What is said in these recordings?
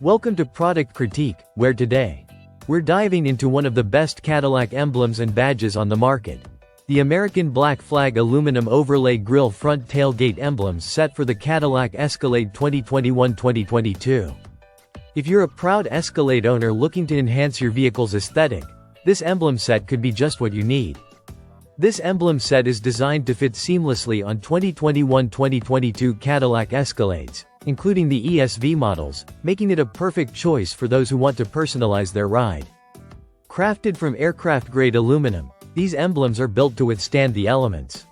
Welcome to Product Critique, where today, we're diving into one of the best Cadillac emblems and badges on the market. The American Black Flag Aluminum Overlay Grille Front Tailgate Emblems set for the Cadillac Escalade 2021-2022. If you're a proud Escalade owner looking to enhance your vehicle's aesthetic, this emblem set could be just what you need. This emblem set is designed to fit seamlessly on 2021-2022 Cadillac Escalades, including the ESV models, making it a perfect choice for those who want to personalize their ride. Crafted from aircraft-grade aluminum, these emblems are built to withstand the elements.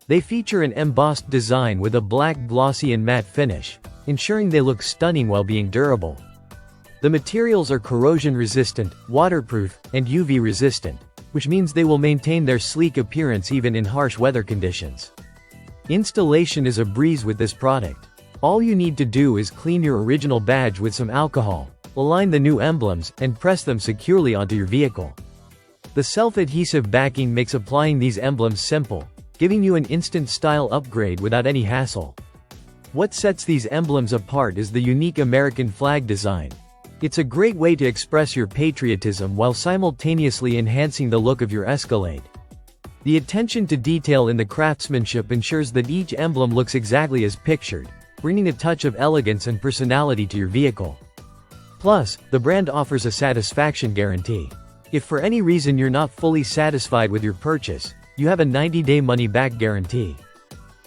They feature an embossed design with a black glossy and matte finish, ensuring they look stunning while being durable. The materials are corrosion-resistant, waterproof, and UV-resistant, which means they will maintain their sleek appearance even in harsh weather conditions. Installation is a breeze with this product. All you need to do is clean your original badge with some alcohol, align the new emblems, and press them securely onto your vehicle. The self-adhesive backing makes applying these emblems simple, giving you an instant style upgrade without any hassle. What sets these emblems apart is the unique American flag design. It's a great way to express your patriotism while simultaneously enhancing the look of your Escalade. The attention to detail in the craftsmanship ensures that each emblem looks exactly as pictured, bringing a touch of elegance and personality to your vehicle. Plus, the brand offers a satisfaction guarantee. If for any reason you're not fully satisfied with your purchase, you have a 90-day money-back guarantee.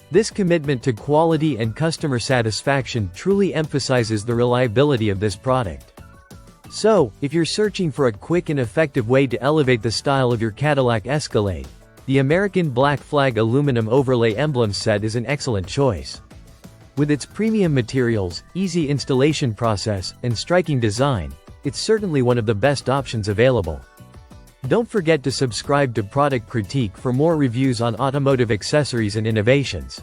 This commitment to quality and customer satisfaction truly emphasizes the reliability of this product. So, if you're searching for a quick and effective way to elevate the style of your Cadillac Escalade, the American Black Flag Aluminum Overlay Emblem Set is an excellent choice. With its premium materials, easy installation process, and striking design, it's certainly one of the best options available. Don't forget to subscribe to Product Critique for more reviews on automotive accessories and innovations.